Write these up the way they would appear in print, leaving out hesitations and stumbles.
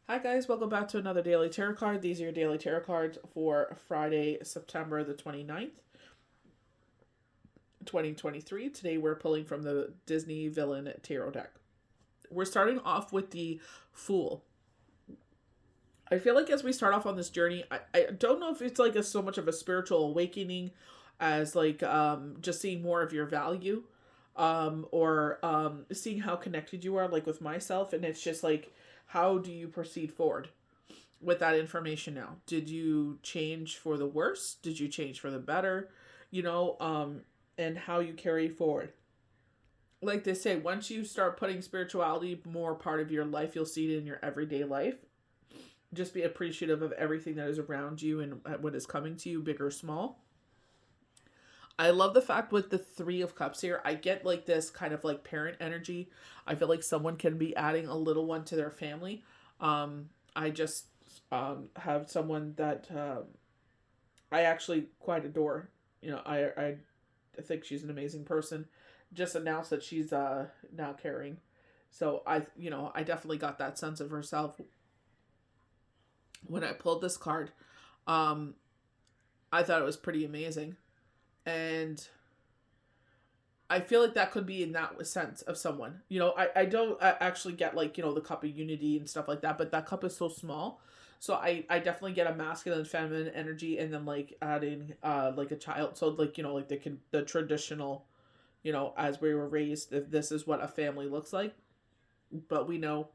Hi guys, welcome back to another daily tarot card. These are your daily tarot cards for Friday, September the 29th, 2023. Today we're pulling from the Disney Villain Tarot deck. We're starting off with the Fool. I feel like as we start off on this journey, I don't know if it's like so much of a spiritual awakening as like just seeing more of your value, or seeing how connected you are, like with myself, and it's just like, how do you proceed forward with that information now? Did you change for the worse? Did you change for the better? And how you carry forward. Like they say, once you start putting spirituality more part of your life, you'll see it in your everyday life. Just be appreciative of everything that is around you and what is coming to you, big or small. I love the fact with the Three of Cups here, I get like this kind of like parent energy. I feel like someone can be adding a little one to their family. I just have someone that I actually quite adore. I think she's an amazing person. Just announced that she's now carrying. So I definitely got that sense of herself when I pulled this card. I thought it was pretty amazing. And I feel like that could be in that sense of someone. I don't actually get like, the cup of unity and stuff like that, but that cup is so small. So I definitely get a masculine and feminine energy, and then like adding like a child. So like, like the traditional, as we were raised, if this is what a family looks like. But we know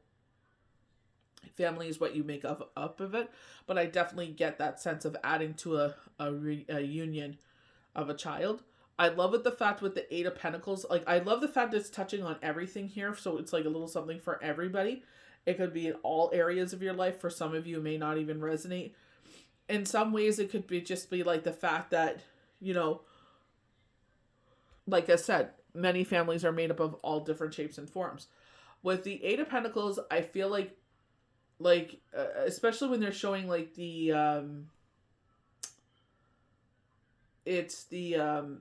family is what you make up of it. But I definitely get that sense of adding to a union of a child. I love it, the fact with the Eight of Pentacles. Like, I love the fact that it's touching on everything here. So it's like a little something for everybody. It could be in all areas of your life. For some of you, it may not even resonate. In some ways, it could be just be like the fact that, like I said, many families are made up of all different shapes and forms. With the Eight of Pentacles, I feel like especially when they're showing like it's the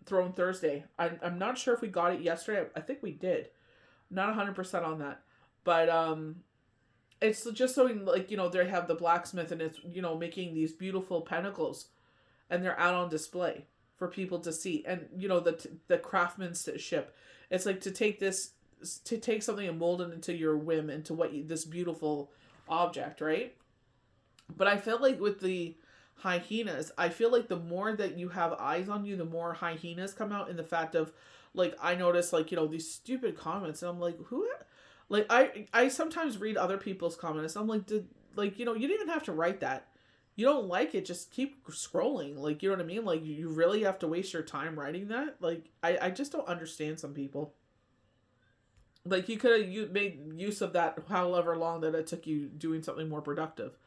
Throne Thursday. I'm not sure if we got it yesterday. I think we did. Not 100% on that. But it's just showing like, they have the blacksmith, and it's, making these beautiful pentacles, and they're out on display for people to see. And, the craftsmanship. It's like to take something and mold it into your whim, into this beautiful object, right? But I feel like with the hyenas, I feel like the more that you have eyes on you, the more hyenas come out, in the fact of, like, I notice, like, these stupid comments, and I'm like, who, like, I sometimes read other people's comments, and I'm like, you didn't even have to write that. You don't like it, just keep scrolling. Like, you know what I mean? Like, you really have to waste your time writing that? Like, I just don't understand some people. Like, you made use of that however long that it took you doing something more productive.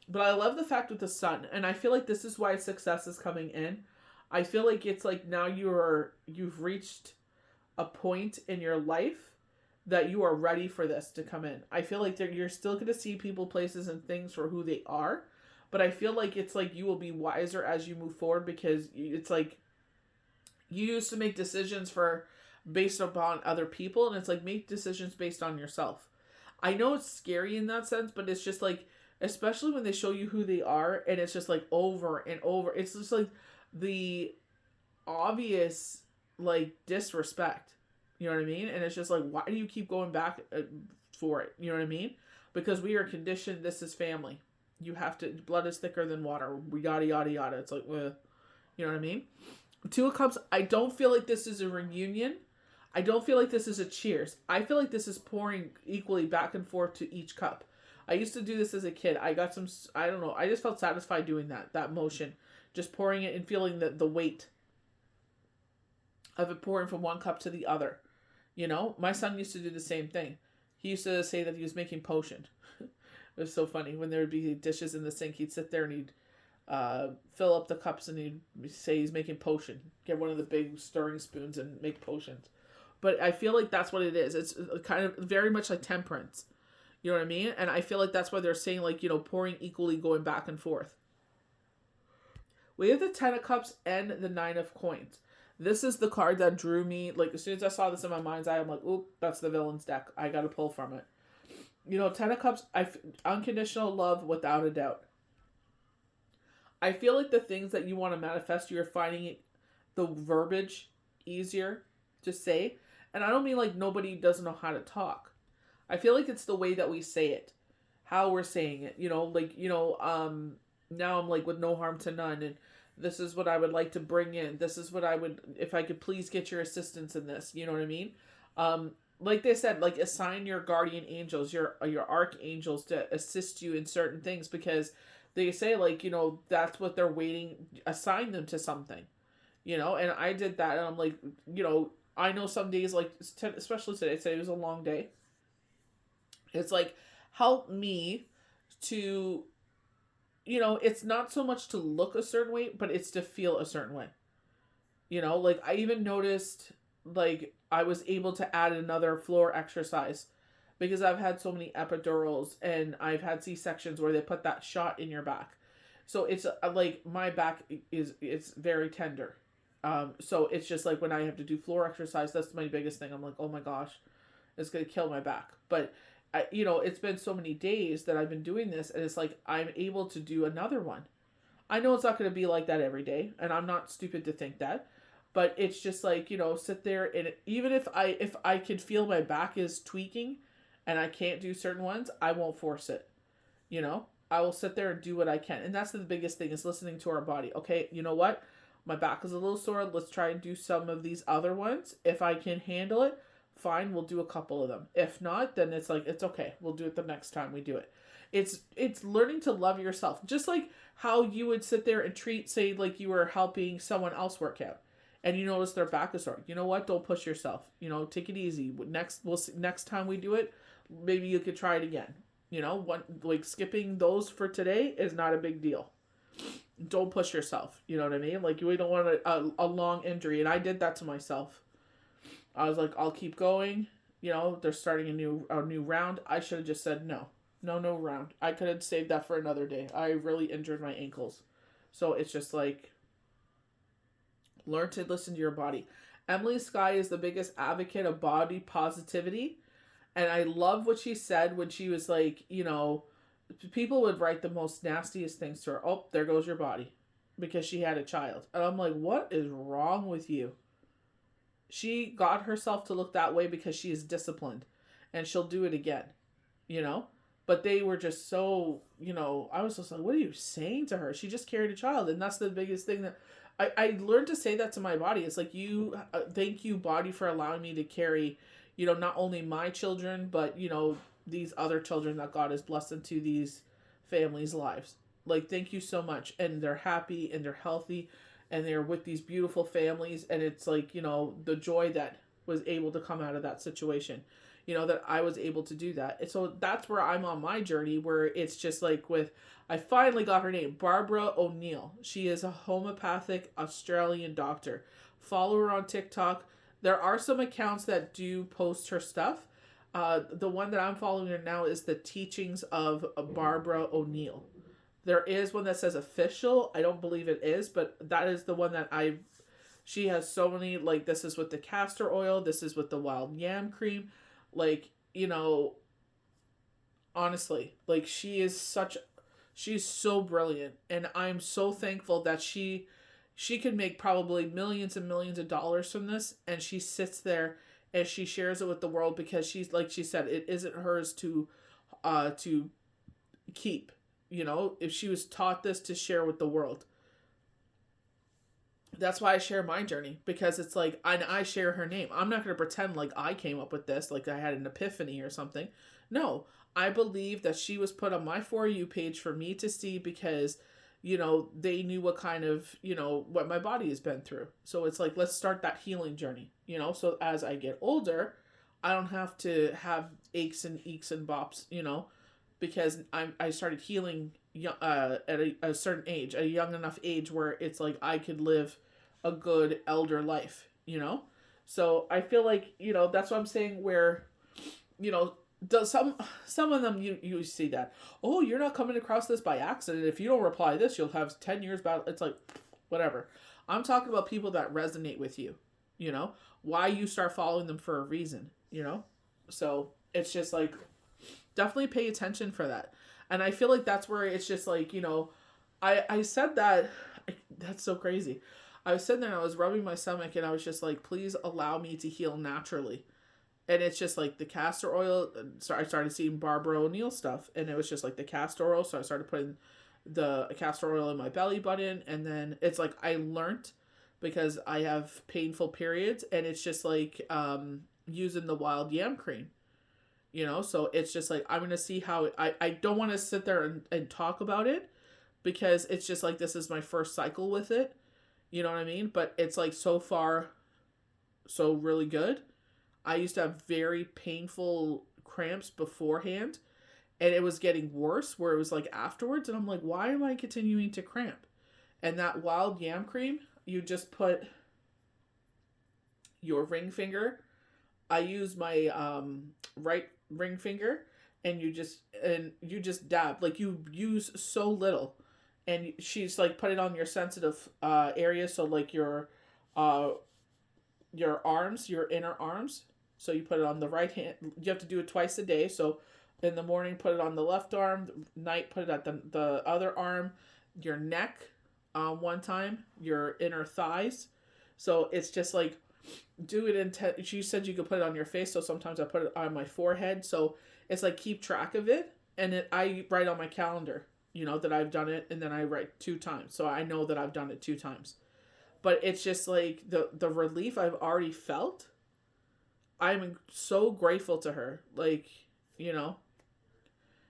But I love the fact with the sun, and I feel like this is why success is coming in. I feel like it's like now you've reached a point in your life that you are ready for this to come in. I feel like you're still going to see people, places, and things for who they are, but I feel like it's like you will be wiser as you move forward, because it's like you used to make decisions based upon other people, and it's like make decisions based on yourself. I know it's scary in that sense, but it's just like, especially when they show you who they are, and it's just like over and over. It's just like the obvious like disrespect. You know what I mean? And it's just like, why do you keep going back for it? You know what I mean? Because we are conditioned. This is family. You have to. Blood is thicker than water. Yada yada yada. It's like, you know what I mean? Two of Cups. I don't feel like this is a reunion. I don't feel like this is a cheers. I feel like this is pouring equally back and forth to each cup. I used to do this as a kid. I got some, I don't know, I just felt satisfied doing that motion. Just pouring it and feeling the weight of it pouring from one cup to the other. My son used to do the same thing. He used to say that he was making potion. It was so funny. When there would be dishes in the sink, he'd sit there and he'd fill up the cups, and he'd say he's making potion. Get one of the big stirring spoons and make potions. But I feel like that's what it is. It's kind of very much like temperance. You know what I mean? And I feel like that's why they're saying, like, pouring equally, going back and forth. We have the Ten of Cups and the Nine of Coins. This is the card that drew me. Like, as soon as I saw this in my mind's eye, I'm like, oop, that's the villain's deck. I gotta pull from it. Ten of Cups, unconditional love without a doubt. I feel like the things that you want to manifest, you're finding it, the verbiage easier to say. And I don't mean like nobody doesn't know how to talk. I feel like it's the way that we say it, how we're saying it. Now I'm like with no harm to none, and this is what I would like to bring in. This is what I would, if I could please get your assistance in this. You know what I mean? Like they said, like assign your guardian angels, your archangels to assist you in certain things, because they say like that's what they're waiting. Assign them to something, And I did that, and I'm like, I know some days like especially today was a long day. It's like help me to, it's not so much to look a certain way, but it's to feel a certain way. Like I even noticed like I was able to add another floor exercise because I've had so many epidurals and I've had C-sections where they put that shot in your back. So it's like my back it's very tender. So it's just like when I have to do floor exercise, that's my biggest thing. I'm like, oh my gosh, it's going to kill my back. But it's been so many days that I've been doing this, and it's like I'm able to do another one. I know it's not going to be like that every day, and I'm not stupid to think that, but it's just like, sit there, and even if I can feel my back is tweaking and I can't do certain ones, I won't force it. I will sit there and do what I can. And that's the biggest thing, is listening to our body. Okay, you know what? My back is a little sore. Let's try and do some of these other ones. If I can handle it, fine, we'll do a couple of them. If not, then it's like, it's okay. We'll do it the next time we do it. It's learning to love yourself. Just like how you would sit there and say like you were helping someone else work out, and you notice their back is sore. You know what? Don't push yourself. Take it easy. Next time we do it, maybe you could try it again. Like skipping those for today is not a big deal. Don't push yourself. You know what I mean? Like you don't want a long injury, and I did that to myself. I was like, I'll keep going. They're starting a new round. I should have just said no round. I could have saved that for another day. I really injured my ankles, so it's just like learn to listen to your body. Emily Skye is the biggest advocate of body positivity. And I love what she said when she was like, people would write the most nastiest things to her. Oh, there goes your body. Because she had a child. And I'm like, what is wrong with you? She got herself to look that way because she is disciplined. And she'll do it again. But they were just so, I was just like, what are you saying to her? She just carried a child. And that's the biggest thing that I learned to say that to my body. It's like, thank you, body, for allowing me to carry, not only my children, but, these other children that God has blessed into these families' lives. Like, thank you so much. And they're happy and they're healthy and they're with these beautiful families. And it's like, the joy that was able to come out of that situation, that I was able to do that. And so that's where I'm on my journey, where it's just like I finally got her name, Barbara O'Neill. She is a homeopathic Australian doctor. Follow her on TikTok. There are some accounts that do post her stuff. The one that I'm following her now is the teachings of Barbara O'Neill. There is one that says official. I don't believe it is, but that is the one that she has so many, like, this is with the castor oil. This is with the wild yam cream. Like, honestly, like, she's so brilliant. And I'm so thankful that she could make probably millions and millions of dollars from this. And she sits there and she shares it with the world, because she's, like she said, it isn't hers to keep. If she was taught this to share with the world. That's why I share my journey, because it's like, I share her name. I'm not going to pretend like I came up with this, like I had an epiphany or something. No, I believe that she was put on my For You page for me to see, because, they knew what kind of, what my body has been through. So it's like, let's start that healing journey, so as I get older, I don't have to have aches and eeks and bops, because I started healing at a certain age, a young enough age where it's like I could live a good elder life, So I feel like, that's what I'm saying, where, some of them you see that, oh, you're not coming across this by accident. If you don't reply this, you'll have 10 years battle. It's like, whatever. I'm talking about people that resonate with you, why you start following them for a reason, So it's just like, definitely pay attention for that. And I feel like that's where it's just like, I said that, that's so crazy. I was sitting there and I was rubbing my stomach and I was just like, please allow me to heal naturally. And it's just like the castor oil. So I started seeing Barbara O'Neill stuff, and it was just like the castor oil. So I started putting the castor oil in my belly button, and then it's like I learned, because I have painful periods, and it's just like using the wild yam cream. So it's just like I'm gonna see how I don't want to sit there and talk about it, because it's just like this is my first cycle with it. You know what I mean? But it's like so far, so really good. I used to have very painful cramps beforehand, and it was getting worse where it was like afterwards, and I'm like, why am I continuing to cramp? And that wild yam cream, you just put your ring finger. I use my right ring finger, and you just dab, like you use so little, and she's like put it on your sensitive area, so like your arms, your inner arms. So you put it on the right hand. You have to do it twice a day. So in the morning, put it on the left arm. Night, put it at the other arm. Your neck, one time. Your inner thighs. So it's just like, do it in. She said you could put it on your face. So sometimes I put it on my forehead. So it's like keep track of it. And I write on my calendar, that I've done it. And then I write 2 times. So I know that I've done it 2 times. But it's just like the relief I've already felt. I'm so grateful to her. Like,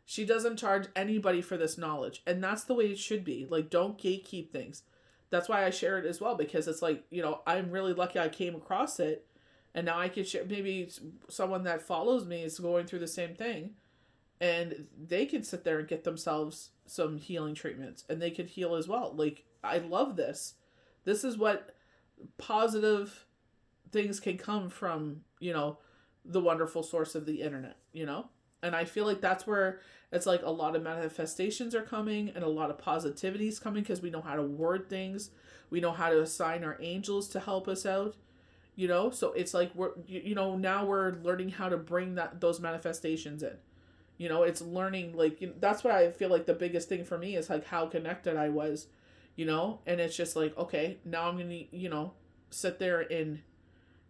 she doesn't charge anybody for this knowledge. And that's the way it should be. Like, don't gatekeep things. That's why I share it as well. Because it's like, I'm really lucky I came across it. And now I can share. Maybe someone that follows me is going through the same thing. And they can sit there and get themselves some healing treatments. And they could heal as well. Like, I love this. This is what positive things can come from, the wonderful source of the internet, And I feel like that's where it's like a lot of manifestations are coming and a lot of positivity is coming, because we know how to word things. We know how to assign our angels to help us out, So it's like now we're learning how to bring those manifestations in. It's learning, like, that's what I feel like the biggest thing for me is like how connected I was, and it's just like, okay, now I'm going to, sit there and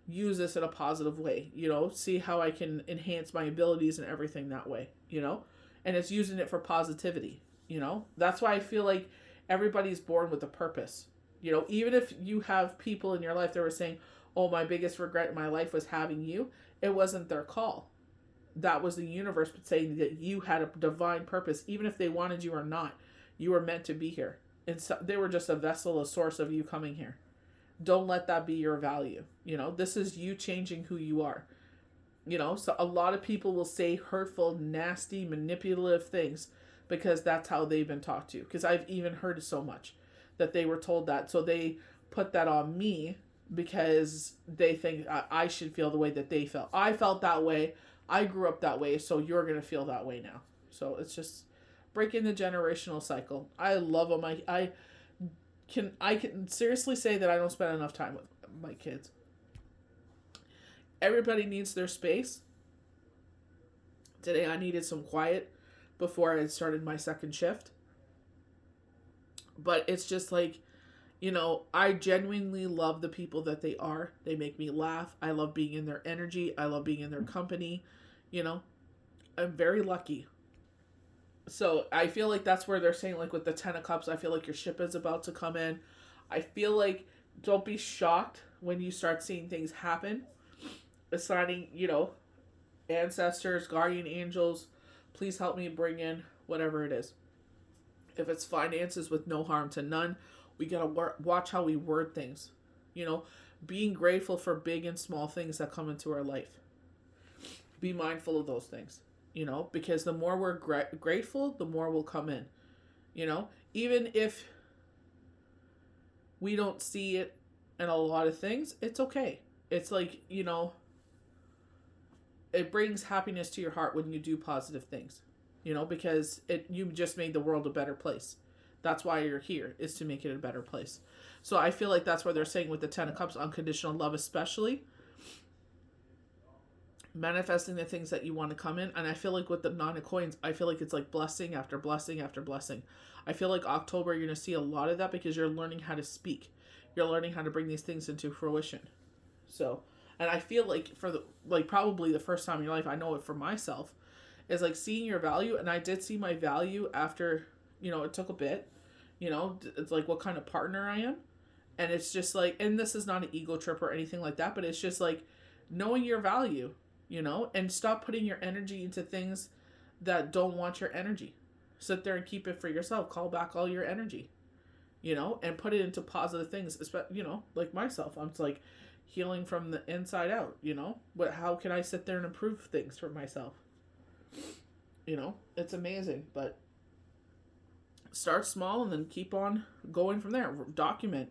use this in a positive way, see how I can enhance my abilities and everything that way, and it's using it for positivity, that's why I feel like everybody's born with a purpose, even if you have people in your life that were saying, oh, my biggest regret in my life was having you, it wasn't their call. That was the universe saying that you had a divine purpose, even if they wanted you or not, you were meant to be here, and so they were just a vessel, a source of you coming here. Don't let that be your value. This is you changing who you are. So a lot of people will say hurtful, nasty, manipulative things because that's how they've been taught to. Because I've even heard it so much that they were told that. So they put that on me because they think I should feel the way that they felt. I felt that way. I grew up that way. So you're going to feel that way now. So it's just breaking the generational cycle. I love them. I can seriously say that I don't spend enough time with my kids. Everybody needs their space. Today I needed some quiet before I started my second shift. But it's just like, I genuinely love the people that they are. They make me laugh. I love being in their energy. I love being in their company. I'm very lucky. So I feel like that's where they're saying, like with the 10 of Cups, I feel like your ship is about to come in. I feel like don't be shocked when you start seeing things happen. Assigning, ancestors, guardian angels, please help me bring in whatever it is. If it's finances with no harm to none, we gotta watch how we word things. Being grateful for big and small things that come into our life. Be mindful of those things. Because the more we're grateful, the more will come in, even if we don't see it in a lot of things, it's okay. It's like, it brings happiness to your heart when you do positive things, because you just made the world a better place. That's why you're here, is to make it a better place. So I feel like that's what they're saying with the 10 of Cups, unconditional love especially. manifesting the things that you want to come in. And I feel like with the Nine of Coins, I feel like it's like blessing after blessing after blessing. I feel like October, you're going to see a lot of that because you're learning how to speak. You're learning how to bring these things into fruition. So, and I feel like for the, like probably the first time in your life, I know it for myself, is like seeing your value. And I did see my value after, it took a bit, it's like what kind of partner I am. And it's just like, and this is not an ego trip or anything like that, but it's just like knowing your value, and stop putting your energy into things that don't want your energy. Sit there and keep it for yourself. Call back all your energy, and put it into positive things, like myself. I'm like healing from the inside out, but how can I sit there and improve things for myself? It's amazing, but start small and then keep on going from there. Document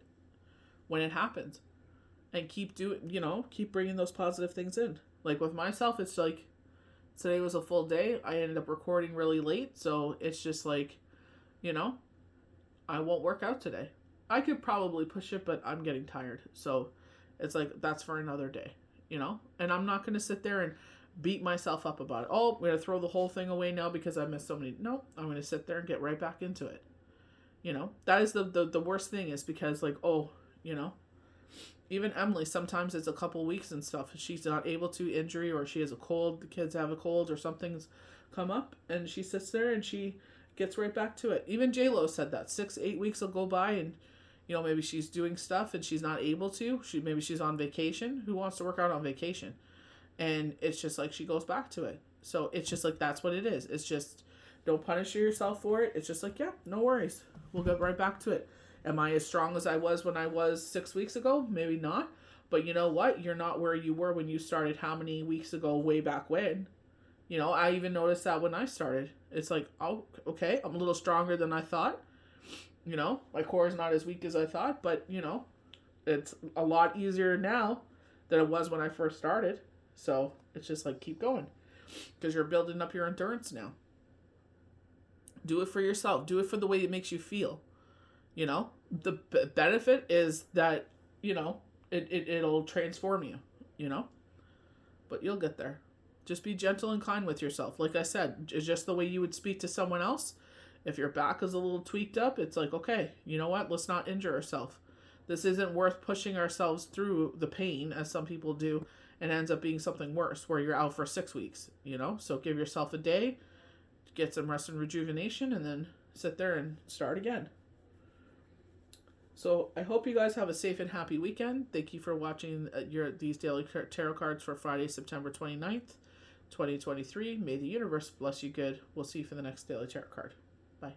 when it happens and keep bringing those positive things in. Like with myself, it's like today was a full day. I ended up recording really late. So it's just like, I won't work out today. I could probably push it, but I'm getting tired. So it's like, that's for another day, and I'm not going to sit there and beat myself up about it. Oh, I'm going to throw the whole thing away now because I missed so many. No, I'm going to sit there and get right back into it. That is the worst thing, is because like, even Emily, sometimes it's a couple weeks and stuff. She's not able to, injury, or she has a cold, the kids have a cold or something's come up, and she sits there and she gets right back to it. Even J-Lo said that 6-8 weeks will go by and, maybe she's doing stuff and she's not able to. Maybe she's on vacation. Who wants to work out on vacation? And it's just like she goes back to it. So it's just like, that's what it is. It's just, don't punish yourself for it. It's just like, yeah, no worries. We'll get right back to it. Am I as strong as I was when I was 6 weeks ago? Maybe not. But you know what? You're not where you were when you started how many weeks ago, way back when. I even noticed that when I started. It's like, oh, okay, I'm a little stronger than I thought. My core is not as weak as I thought. But, it's a lot easier now than it was when I first started. So it's just like, keep going. Because you're building up your endurance now. Do it for yourself. Do it for the way it makes you feel. The benefit is that, it'll transform you, but you'll get there. Just be gentle and kind with yourself. Like I said, it's just the way you would speak to someone else. If your back is a little tweaked up, it's like, okay, you know what? Let's not injure ourselves. This isn't worth pushing ourselves through the pain, as some people do, and ends up being something worse where you're out for 6 weeks, So give yourself a day, get some rest and rejuvenation, and then sit there and start again. So I hope you guys have a safe and happy weekend. Thank you for watching these daily tarot cards for Friday, September 29th, 2023. May the universe bless you good. We'll see you for the next daily tarot card. Bye.